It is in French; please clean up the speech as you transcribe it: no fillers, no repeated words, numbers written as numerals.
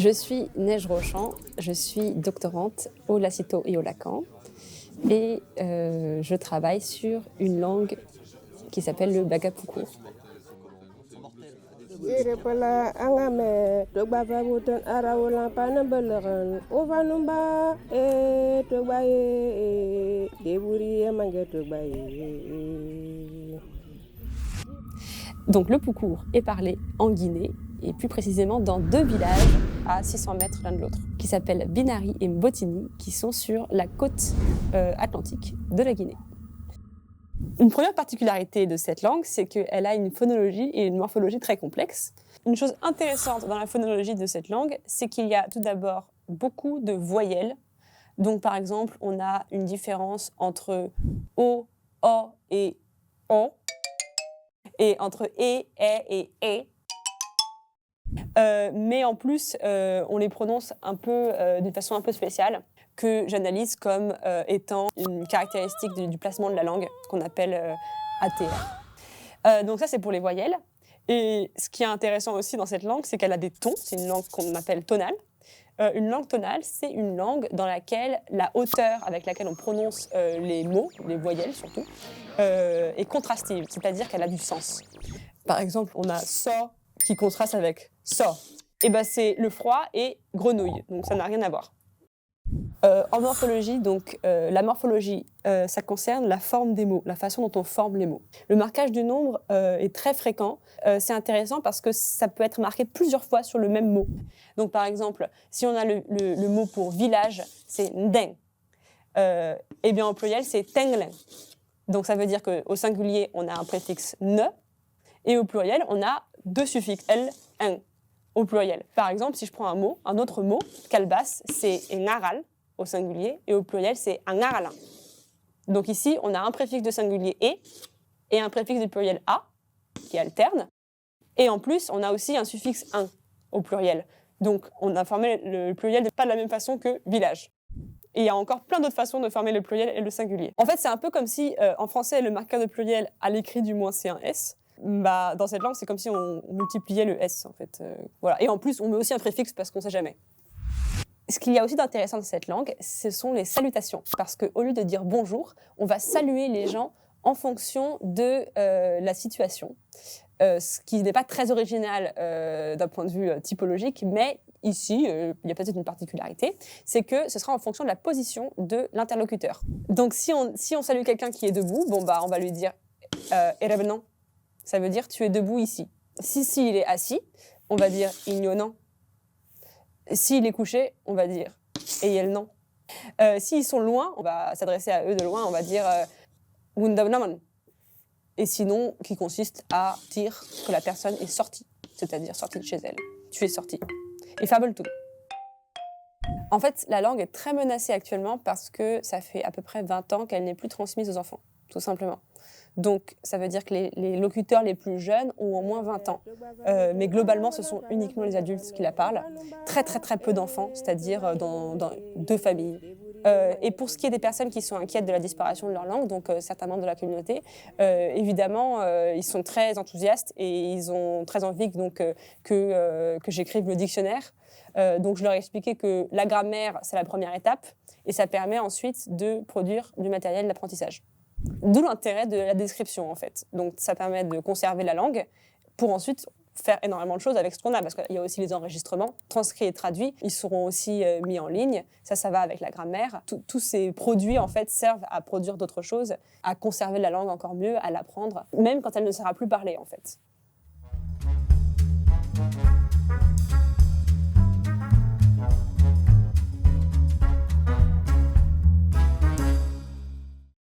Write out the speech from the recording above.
Je suis Neige Rochant, je suis doctorante au Lacito et au Lacan et je travaille sur une langue qui s'appelle le Bagapukur. Donc le Pukur est parlé en Guinée et plus précisément dans 2 villages à 600 mètres l'un de l'autre, qui s'appellent Binari et Mbotini, qui sont sur la côte atlantique de la Guinée. Une première particularité de cette langue, c'est qu'elle a une phonologie et une morphologie très complexes. Une chose intéressante dans la phonologie de cette langue, c'est qu'il y a tout d'abord beaucoup de voyelles. Donc par exemple, on a une différence entre O, O et O, et entre E, et E. Mais en plus, on les prononce un peu d'une façon un peu spéciale, que j'analyse comme étant une caractéristique du placement de la langue, ce qu'on appelle ATR. Donc ça, c'est pour les voyelles. Et ce qui est intéressant aussi dans cette langue, c'est qu'elle a des tons. C'est une langue qu'on appelle tonale. Une langue tonale, c'est une langue dans laquelle la hauteur avec laquelle on prononce les mots, les voyelles surtout, est contrastive, c'est-à-dire qu'elle a du sens. Par exemple, on a so qui contraste avec so. Et ben c'est le froid et grenouille, donc ça n'a rien à voir. En morphologie, donc la morphologie, ça concerne la forme des mots, la façon dont on forme les mots. Le marquage du nombre est très fréquent. C'est intéressant parce que ça peut être marqué plusieurs fois sur le même mot. Donc par exemple, si on a le mot pour village, c'est ndeng. Et bien au pluriel, c'est tenglen. Donc ça veut dire qu'au singulier, on a un préfixe ne, et au pluriel, on a 2 suffixes l, n, au pluriel. Par exemple, si je prends un autre mot, calebasse, c'est ngaral au singulier, et au pluriel, c'est ngaralin. Donc ici, on a un préfixe de singulier et un préfixe du pluriel a, qui alterne, et en plus, on a aussi un suffixe in au pluriel. Donc on a formé le pluriel pas de la même façon que village. Et il y a encore plein d'autres façons de former le pluriel et le singulier. En fait, c'est un peu comme si, en français, le marqueur de pluriel à l'écrit du moins c'est un S. Bah, dans cette langue, c'est comme si on multipliait le S, en fait. Voilà. Et en plus, on met aussi un préfixe parce qu'on ne sait jamais. Ce qu'il y a aussi d'intéressant dans cette langue, ce sont les salutations. Parce qu'au lieu de dire bonjour, on va saluer les gens en fonction de la situation. Ce qui n'est pas très original d'un point de vue typologique, mais ici, il y a peut-être une particularité, c'est que ce sera en fonction de la position de l'interlocuteur. Donc si on salue quelqu'un qui est debout, bon, bah, on va lui dire « erebenon ». Ça veut dire « tu es debout ici ». Si il est assis, on va dire « ignonan ». S'il est couché, on va dire « eyelnan ». S'ils sont loin, on va s'adresser à eux de loin, on va dire « wundavnaman ». Et sinon, qui consiste à dire que la personne est sortie, c'est-à-dire sortie de chez elle. Tu es sorti. Et fabeltou. En fait, la langue est très menacée actuellement parce que ça fait à peu près 20 ans qu'elle n'est plus transmise aux enfants, tout simplement. Donc, ça veut dire que les locuteurs les plus jeunes ont au moins 20 ans. Mais globalement, ce sont uniquement les adultes qui la parlent. Très, très, très peu d'enfants, c'est-à-dire dans 2 familles. Et pour ce qui est des personnes qui sont inquiètes de la disparition de leur langue, donc certains membres de la communauté, évidemment, ils sont très enthousiastes et ils ont très envie donc, que j'écrive le dictionnaire. Donc je leur ai expliqué que la grammaire, c'est la première étape et ça permet ensuite de produire du matériel d'apprentissage. D'où l'intérêt de la description, en fait. Donc ça permet de conserver la langue pour ensuite faire énormément de choses avec ce qu'on a, parce qu'il y a aussi les enregistrements, transcrits et traduits, ils seront aussi mis en ligne, ça va avec la grammaire. Tous ces produits, en fait, servent à produire d'autres choses, à conserver la langue encore mieux, à l'apprendre, même quand elle ne sera plus parlée, en fait.